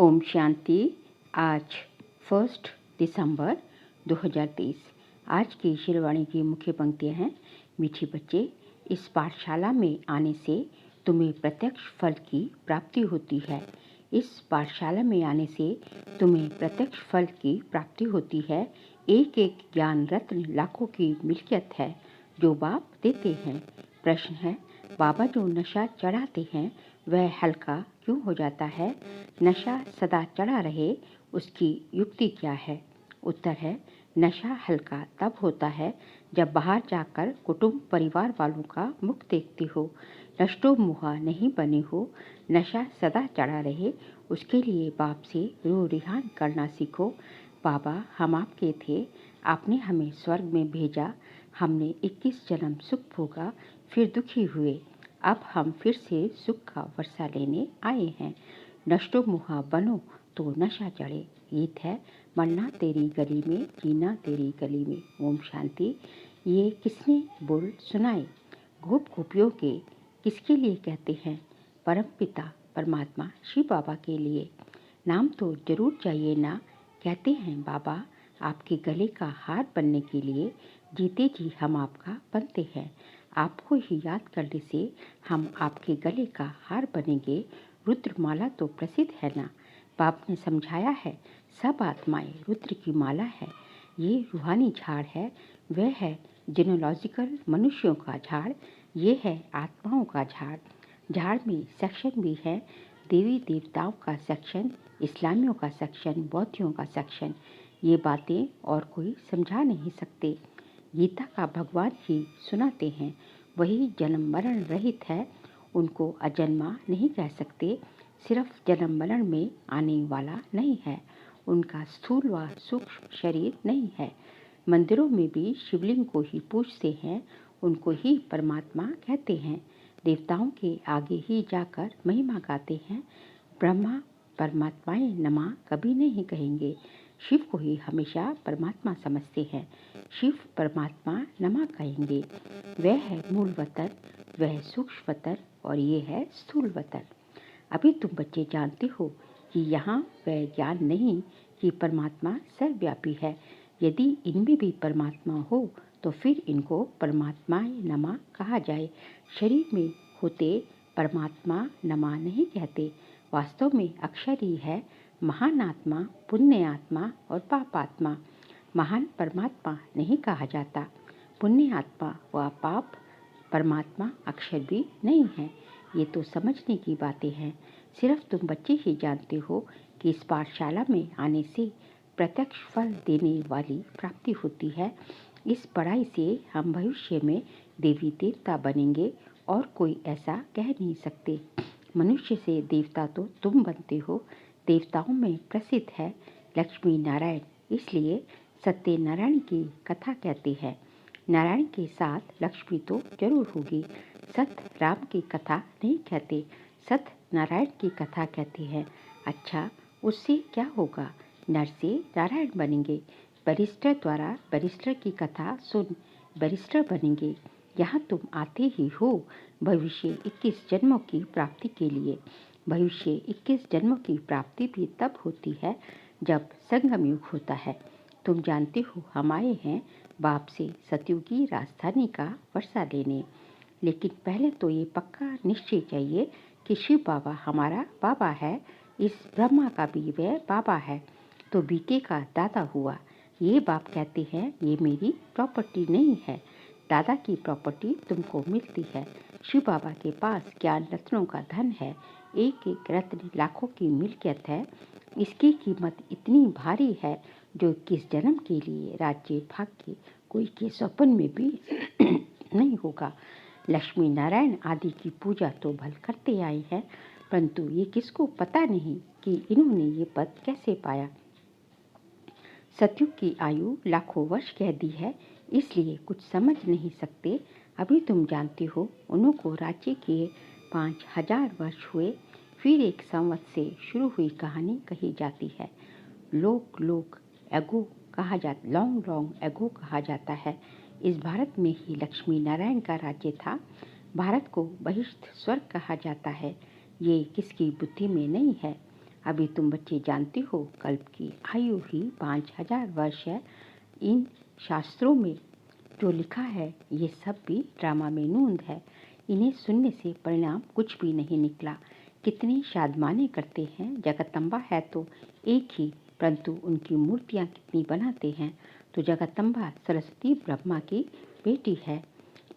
ओम शांति। आज 1 दिसंबर 2023। आज की शिरवाणी की मुख्य पंक्तियाँ हैं। मीठे बच्चे, इस पाठशाला में आने से तुम्हें प्रत्यक्ष फल की प्राप्ति होती है। इस पाठशाला में आने से तुम्हें प्रत्यक्ष फल की प्राप्ति होती है। एक एक ज्ञान रत्न लाखों की मिल्कियत है जो बाप देते हैं। प्रश्न है, बाबा जो नशा चढ़ाते हैं वह हल्का क्यों हो जाता है? नशा सदा चढ़ा रहे, उसकी युक्ति क्या है? उत्तर है, नशा हल्का तब होता है जब बाहर जाकर कुटुंब परिवार वालों का मुख देखते हो, नष्टो मुहा नहीं बने हो। नशा सदा चढ़ा रहे, उसके लिए बाप से रो रिहान करना सीखो। बाबा, हम आपके थे, आपने हमें स्वर्ग में भेजा, हमने 21 जन्म सुख भोगा, फिर दुखी हुए। अब हम फिर से सुख का वर्षा लेने आए हैं। नष्टो मुहा बनो तो नशा चढ़े। गीत है, मरना तेरी गली में, जीना तेरी गली में। ओम शांति। ये किसने बोल सुनाए? गोप गोपियों के किसके लिए कहते हैं? परम पिता परमात्मा शिव बाबा के लिए। नाम तो जरूर चाहिए ना, कहते हैं बाबा आपके गले का हार बनने के लिए जीते जी हम आपका बनते हैं। आपको ही याद करने से हम आपके गले का हार बनेंगे। रुद्रमाला तो प्रसिद्ध है ना, बाप ने समझाया है, सब आत्माएं रुद्र की माला है। ये रूहानी झाड़ है, वह है जीनोलॉजिकल मनुष्यों का झाड़, ये है आत्माओं का झाड़। झाड़ में सेक्शन भी है, देवी देवताओं का सेक्शन, इस्लामियों का सेक्शन, बौद्धियों का सेक्शन। ये बातें और कोई समझा नहीं सकते। गीता का भगवान ही सुनाते हैं, वही जन्म मरण रहित है, उनको अजन्मा नहीं कह सकते। सिर्फ जन्म मरण में आने वाला नहीं है, उनका स्थूल व सूक्ष्म शरीर नहीं है। मंदिरों में भी शिवलिंग को ही पूजते हैं, उनको ही परमात्मा कहते हैं। देवताओं के आगे ही जाकर महिमा गाते हैं। ब्रह्मा परमात्माएं नमा कभी नहीं कहेंगे, शिव को ही हमेशा परमात्मा समझते हैं। शिव परमात्मा नमा कहेंगे। वह है मूल वतन, वह सूक्ष्म वतन और ये है स्थूल वतन। अभी तुम बच्चे जानते हो कि यहाँ वह ज्ञान नहीं कि परमात्मा सर्वव्यापी है। यदि इनमें भी परमात्मा हो तो फिर इनको परमात्माएं नमा कहा जाए। शरीर में होते परमात्मा नमा नहीं कहते, वास्तव में अक्षर ही है महान आत्मा, पुण्य आत्मा और पाप आत्मा। महान परमात्मा नहीं कहा जाता, पुण्य आत्मा व पाप परमात्मा अक्षर भी नहीं है। ये तो समझने की बातें हैं। सिर्फ तुम बच्चे ही जानते हो कि इस पाठशाला में आने से प्रत्यक्ष फल देने वाली प्राप्ति होती है। इस पढ़ाई से हम भविष्य में देवी देवता बनेंगे और कोई ऐसा कह नहीं सकते। मनुष्य से देवता तो तुम बनते हो। देवताओं में प्रसिद्ध है लक्ष्मी नारायण, इसलिए सत्यनारायण की कथा कहते हैं। नारायण के साथ लक्ष्मी तो जरूर होगी। सत्य राम की कथा नहीं कहते, सत्य नारायण की कथा कहते हैं। अच्छा, उससे क्या होगा? नर से नारायण बनेंगे। बैरिस्टर द्वारा बैरिस्टर की कथा सुन बैरिस्टर बनेंगे। यहाँ तुम आते ही हो भविष्य 21 जन्मों की प्राप्ति के लिए। भविष्य 21 जन्मों की प्राप्ति भी तब होती है जब संगम युग होता है। तुम जानते हो हम आए हैं बाप से सतयुगी राजधानी का वर्षा लेने। लेकिन पहले तो ये पक्का निश्चय चाहिए कि शिव बाबा हमारा बाबा है, इस ब्रह्मा का भी वह बाबा है, तो बीके का दादा हुआ। ये बाप कहते हैं ये मेरी प्रॉपर्टी नहीं है, दादा की प्रॉपर्टी तुमको मिलती है। शिव बाबा के पास ज्ञान रत्नों का धन है, एक एक रत्न लाखों की मिल्कियत है। इसकी कीमत इतनी भारी है जो 21 जन्म के लिए राज्य भाग्य कोई के स्वप्न में भी नहीं होगा। लक्ष्मी नारायण आदि की पूजा तो भल करते आए हैं, परंतु ये किसको पता नहीं कि इन्होंने ये पद कैसे पाया। सतयुग की आयु लाखों वर्ष कह दी है, इसलिए कुछ समझ नहीं सकते। अभी तुम जानते हो उन्हों को राज्य किए 5000 वर्ष हुए। फिर एक संवत से शुरू हुई कहानी कही जाती है। लोक एगो कहा जाता, लॉन्ग एगो कहा जाता है। इस भारत में ही लक्ष्मी नारायण का राज्य था। भारत को बहिष्ठ स्वर्ग कहा जाता है। ये किसकी बुद्धि में नहीं है, अभी तुम बच्चे जानते हो कल्प की आयु ही 5000 वर्ष है। इन शास्त्रों में जो लिखा है ये सब भी ड्रामा में नूंद है। इन्हें सुनने से परिणाम कुछ भी नहीं निकला। कितने शादमाने करते हैं। जगदम्बा है तो एक ही, परंतु उनकी मूर्तियाँ कितनी बनाते हैं। तो जगदम्बा सरस्वती ब्रह्मा की बेटी है,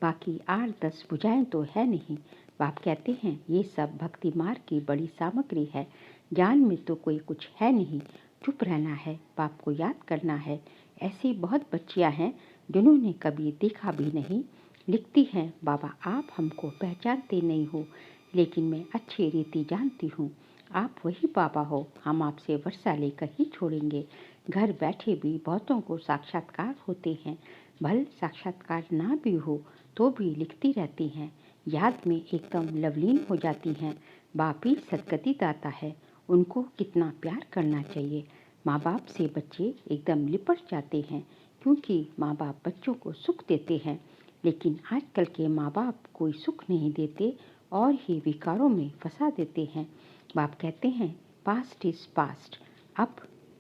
बाकी 8-10 भुजाएं तो है नहीं। बाप कहते हैं ये सब भक्ति मार्ग की बड़ी सामग्री है। ज्ञान में तो कोई कुछ है नहीं, चुप रहना है, बाप को याद करना है। ऐसी बहुत बच्चियां हैं जिन्होंने कभी देखा भी नहीं। लिखती हैं, बाबा आप हमको पहचानते नहीं हो, लेकिन मैं अच्छी रीति जानती हूँ। आप वही बाबा हो, हम आपसे वर्षा लेकर ही छोड़ेंगे। घर बैठे भी बहुतों को साक्षात्कार होते हैं। भले साक्षात्कार ना भी हो तो भी लिखती रहती हैं, याद में एकदम लवलीन हो जाती हैं। बाप ही सदगति दाता है, उनको कितना प्यार करना चाहिए। माँ बाप से बच्चे एकदम लिपट जाते हैं, क्योंकि माँ बाप बच्चों को सुख देते हैं। लेकिन आजकल के माँ बाप कोई सुख नहीं देते और ही विकारों में फंसा देते हैं। बाप कहते हैं पास्ट इज पास्ट, अब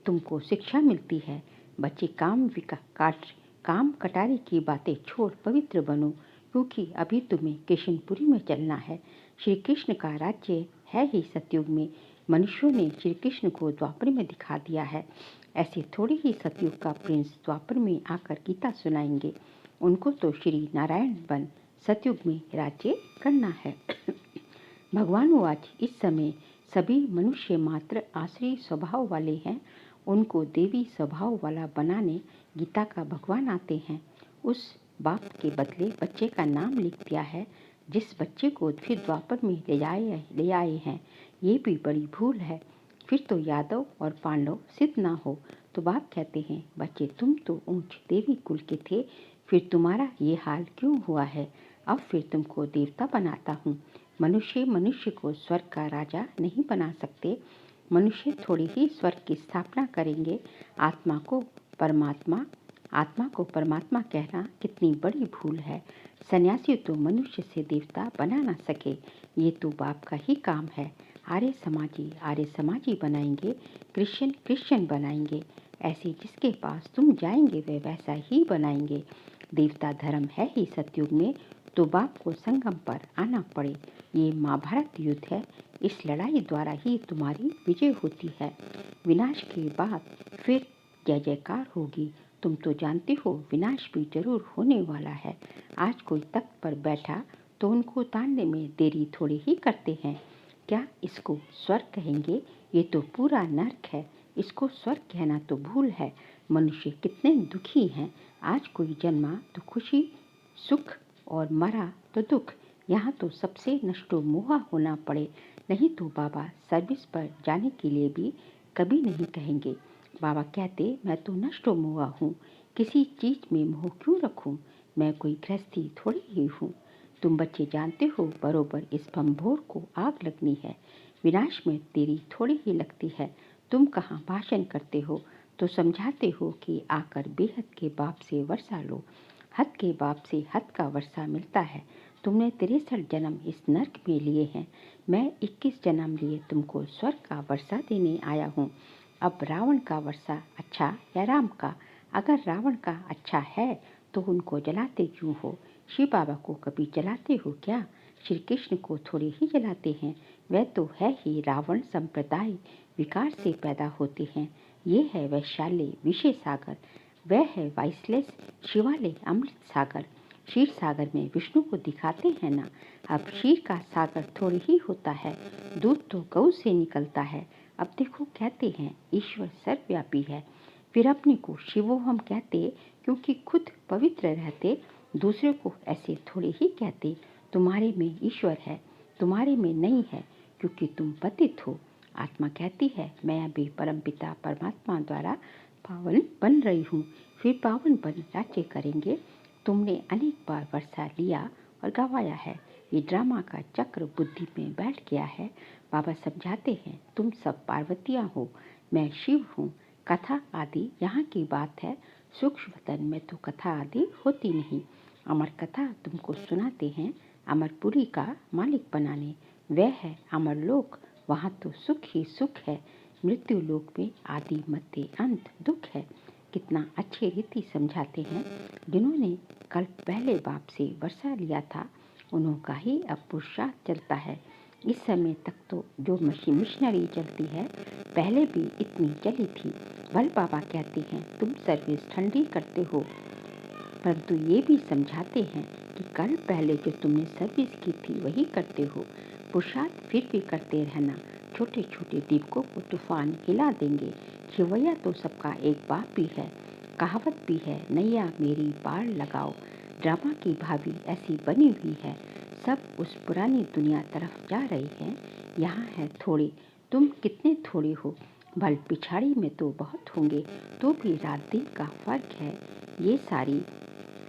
तुमको शिक्षा मिलती है। बच्चे काम कटारी की बातें छोड़ पवित्र बनो, क्योंकि अभी तुम्हें कृष्णपुरी में चलना है। श्री कृष्ण का राज्य है ही सतयुग में। मनुष्यों ने श्री कृष्ण को द्वापर में दिखा दिया है। ऐसे थोड़े ही सतयुग का प्रिंस द्वापर में आकर गीता सुनाएंगे। उनको तो श्री नारायण बन सतयुग में राज्य करना है। भगवान आज इस समय सभी मनुष्य मात्र आश्रय स्वभाव वाले हैं। उनको देवी स्वभाव वाला बनाने गीता का भगवान आते हैं। उस बाप के बदले बच्चे का नाम लिख दिया है, जिस बच्चे को फिर द्वापर में ले आए हैं। ये भी बड़ी भूल है। फिर तो यादव और पांडव सिद्ध ना हो। तो बाप कहते हैं बच्चे तुम तो ऊंच देवी कुल के थे, फिर तुम्हारा ये हाल क्यों हुआ है। अब फिर तुमको देवता बनाता हूँ। मनुष्य को स्वर्ग का राजा नहीं बना सकते। मनुष्य थोड़ी ही स्वर्ग की स्थापना करेंगे। आत्मा को परमात्मा कहना कितनी बड़ी भूल है। सन्यासी तो मनुष्य से देवता बना ना सके, ये तो बाप का ही काम है। आर्य समाजी बनाएंगे, क्रिश्चियन बनाएंगे। ऐसे जिसके पास तुम जाएंगे वे वैसा ही बनाएंगे। देवता धर्म है ही सतयुग में, तो बाप को संगम पर आना पड़े। ये महाभारत युद्ध है, इस लड़ाई द्वारा ही तुम्हारी विजय होती है। विनाश के बाद फिर जय जयकार होगी। तुम तो जानते हो विनाश भी जरूर होने वाला है। आज कोई तख्त पर बैठा तो उनको ताड़ने में देरी थोड़ी ही करते हैं। क्या इसको स्वर्ग कहेंगे? ये तो पूरा नर्क है। इसको स्वर्ग कहना तो भूल है। मनुष्य कितने दुखी हैं। आज कोई जन्मा तो खुशी सुख और मरा तो दुख। यहाँ तो सबसे नष्टो मोहा होना पड़े, नहीं तो बाबा सर्विस पर जाने के लिए भी कभी नहीं कहेंगे। बाबा कहते मैं तो नष्टो मोहा हूँ, किसी चीज में मोह क्यों रखूँ। मैं कोई गृहस्थी थोड़ी ही हूँ। तुम बच्चे जानते हो बरोबर इस भंभोर को आग लगनी है। विनाश में देरी थोड़ी ही लगती है। तुम कहाँ भाषण करते हो तो समझाते हो कि आकर बेहद के बाप से वर्षा लो। हद के बाप से हद का वर्षा मिलता है। तुमने 63 जन्म इस नर्क में लिए हैं। मैं 21 जन्म लिए तुमको स्वर्ग का वर्षा देने आया हूँ। अब रावण का वर्षा अच्छा या राम का? अगर रावण का अच्छा है तो उनको जलाते क्यों हो? शिव बाबा को कभी जलाते हो क्या? श्री कृष्ण को थोड़े ही जलाते हैं। वह तो है ही रावण संप्रदाय विकार से पैदा होते हैं। ये है वैशाल्य विषय सागर, वह है वाइसलेस शिवालय अमृत सागर। क्षीर सागर में विष्णु को दिखाते हैं ना। अब क्षीर का सागर थोड़ी ही होता है, दूध तो गौ से निकलता है। अब देखो कहते हैं ईश्वर सर्वव्यापी है, फिर अपने को शिवोहम कहते क्योंकि खुद पवित्र रहते। दूसरे को ऐसे थोड़े ही कहते तुम्हारे में ईश्वर है, तुम्हारे में नहीं है, क्योंकि तुम पतित हो। आत्मा कहती है मैं अभी परमपिता परमात्मा द्वारा पावन बन रही हूँ, फिर पावन बन राज्य करेंगे। तुमने अनेक बार वर्षा लिया और गवाया है। ये ड्रामा का चक्र बुद्धि में बैठ गया है। बाबा समझाते हैं तुम सब पार्वतियाँ हो, मैं शिव हूँ। कथा आदि यहाँ की बात है, सूक्ष्म वतन में तो कथा आदि होती नहीं। अमर कथा तुमको सुनाते हैं अमरपुरी का मालिक बनाने। वह है अमर लोक, वहाँ तो सुख ही सुख है, मृत्यु लोक में आदि मध्य अंत दुख है। कितना अच्छे रीति समझाते हैं। जिन्होंने कल पहले बाप से वर्षा लिया था, उन्होंने ही अब पुरुषार्थ चलता है। इस समय तक तो जो मिशनरी चलती है, पहले भी इतनी चली थी। भल बाबा कहते हैं तुम सर्विस ठंडी करते हो, परंतु ये भी समझाते हैं कि कल पहले जो तुमने सर्विस की थी वही करते हो। पुरुषार्थ फिर भी करते रहना। छोटे छोटे दीपकों को तूफान हिला देंगे। खिवैया तो सबका एक बाप भी है। कहावत भी है, नैया मेरी पार लगाओ। ड्रामा की भाभी ऐसी बनी हुई है। सब उस पुरानी दुनिया तरफ जा रही हैं। यहाँ है थोड़े, तुम कितने थोड़े हो। भल पिछाड़ी में तो बहुत होंगे, तो भी रात दिन का फर्क है। ये सारी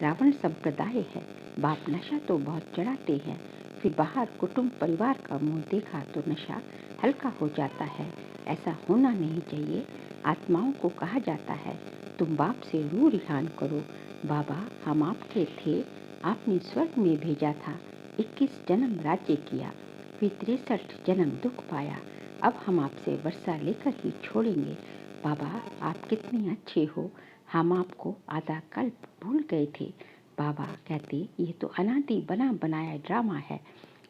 रावण संप्रदाय है। बाप नशा तो बहुत चढ़ाते हैं, फिर बाहर कुटुंब परिवार का मुंह देखा तो नशा हल्का हो जाता है। ऐसा होना नहीं चाहिए। आत्माओं को कहा जाता है तुम बाप से रू रिहान करो। बाबा हम आपके थे, आपने स्वर्ग में भेजा था। 21 जन्म राज्य किया, फिर 63 जन्म दुख पाया। अब हम आपसे वर्षा लेकर ही छोड़ेंगे। बाबा आप कितने अच्छे हो, हम आपको आधा कल्प भूल गए थे। बाबा कहते ये तो अनादि बना बनाया ड्रामा है।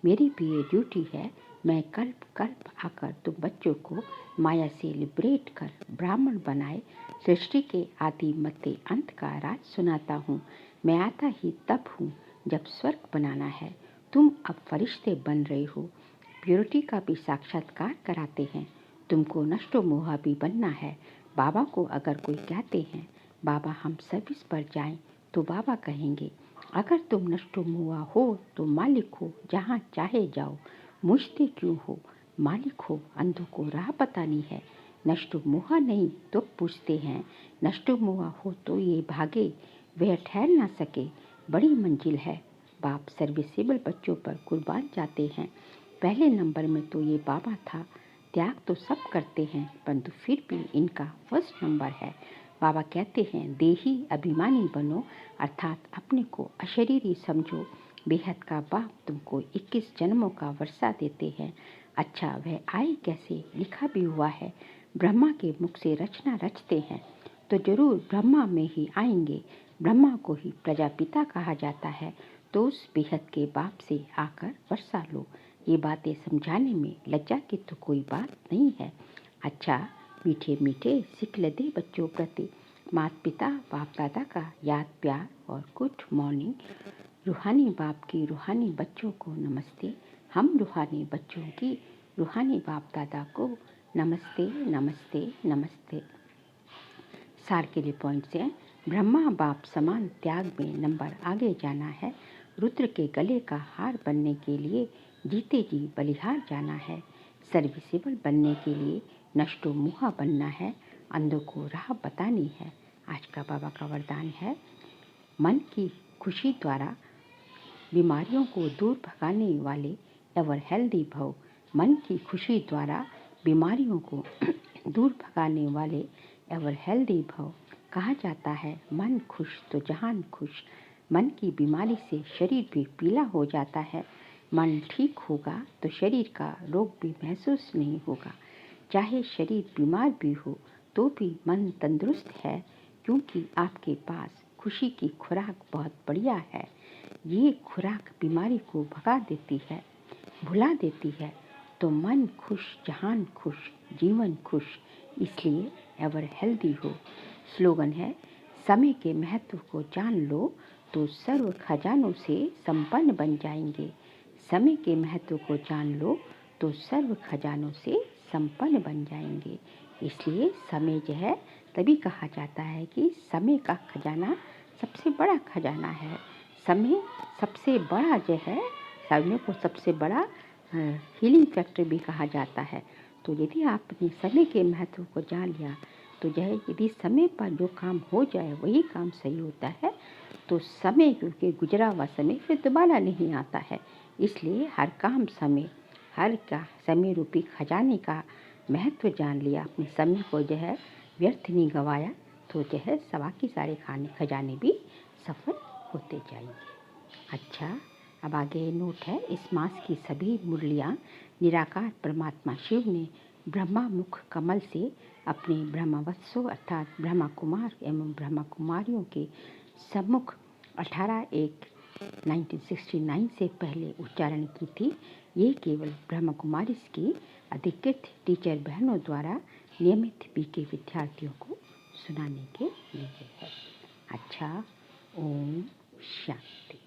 मेरी भी ये ड्यूटी है। मैं कल्प कल्प आकर तुम बच्चों को माया से लिबरेट कर ब्राह्मण बनाए सृष्टि के आदि मध्य अंत का राज सुनाता हूँ। मैं आता ही तब हूँ जब स्वर्ग बनाना है। तुम अब फरिश्ते बन रहे हो, प्योरिटी का भी साक्षात्कार कराते हैं। तुमको नष्टो मोहा भी बनना है। बाबा को अगर कोई कहते हैं बाबा हम सर्विस पर जाएं, तो बाबा कहेंगे अगर तुम नष्टो मोहा हो तो मालिक हो, जहाँ चाहे जाओ। मुझते क्यों हो, मालिक हो, अंधों को राह बतानी है। नष्टो मोहा नहीं तो पूछते हैं, नष्टो मोहा हो तो ये भागे, वह ठहर ना सके। बड़ी मंजिल है। बाप सर्विसेबल बच्चों पर कुर्बान जाते हैं। पहले नंबर में तो ये बाबा था। त्याग तो सब करते हैं, परंतु फिर भी इनका फर्स्ट नंबर है। बाबा कहते हैं देही अभिमानी बनो, अर्थात अपने को अशरीरी समझो। बेहद का बाप तुमको 21 जन्मों का वर्षा देते हैं। अच्छा वह आए कैसे, लिखा भी हुआ है, ब्रह्मा के मुख से रचना रचते हैं तो जरूर ब्रह्मा में ही आएंगे। ब्रह्मा को ही प्रजापिता कहा जाता है, तो उस बेहद के बाप से आकर वर्षा लो। ये बातें समझाने में लज्जा की तो कोई बात नहीं है। अच्छा मीठे मीठे सिखल दे बच्चों प्रति माता पिता बाप दादा का याद प्यार और गुड मॉर्निंग। रूहानी बाप की रूहानी बच्चों को नमस्ते। हम रूहानी बच्चों की रूहानी बाप दादा को नमस्ते नमस्ते नमस्ते। सार के लिए पॉइंट्स हैं। ब्रह्मा बाप समान त्याग में नंबर आगे जाना है। रुद्र के गले का हार बनने के लिए जीते जी बलिहार जाना है। सर्विसेबल बनने के लिए नष्टो मुहा बनना है। अंधों को राह बतानी है। आज का बाबा का वरदान है, मन की खुशी द्वारा बीमारियों को दूर भगाने वाले एवर हेल्दी भव। मन की खुशी द्वारा बीमारियों को दूर भगाने वाले एवर हेल्दी भव। कहा जाता है मन खुश तो जहान खुश। मन की बीमारी से शरीर भी पीला हो जाता है। मन ठीक होगा तो शरीर का रोग भी महसूस नहीं होगा। चाहे शरीर बीमार भी हो तो भी मन तंदुरुस्त है, क्योंकि आपके पास खुशी की खुराक बहुत बढ़िया है। ये खुराक बीमारी को भगा देती है, भुला देती है। तो मन खुश जहान खुश, जीवन खुश, इसलिए एवर हेल्दी हो। स्लोगन है, समय के महत्व को जान लो तो सर्व खजानों से संपन्न बन जाएंगे। समय के महत्व को जान लो तो सर्व खजानों से संपन्न बन जाएंगे। इसलिए समय जो है, तभी कहा जाता है कि समय का खजाना सबसे बड़ा खजाना है। समय सबसे बड़ा जो है, समय को सबसे बड़ा हीलिंग फैक्टर भी कहा जाता है। तो यदि आपने समय के महत्व को जान लिया तो जो है, यदि समय पर जो काम हो जाए वही काम सही होता है। तो समय, क्योंकि गुजरा हुआ समय फिर दोबारा नहीं आता है, इसलिए हर काम समय, हर का समय रूपी खजाने का महत्व जान लिया, अपने समय को जो है व्यर्थ नहीं गवाया, तो जो है बाकी सारे खजाने भी सफल होते जाएंगे। अच्छा अब आगे नोट है, इस मास की सभी मुरलियाँ निराकार परमात्मा शिव ने ब्रह्मा मुख कमल से अपने ब्रह्मवत्सों अर्थात ब्रह्मा कुमार एवं ब्रह्मा कुमारियों के सम्मुख 18/1/1969 से पहले उच्चारण की थी। ये केवल ब्रह्म कुमारी की अधिकृत टीचर बहनों द्वारा नियमित बीके विद्यार्थियों को सुनाने के लिए है। अच्छा, ओम शांति।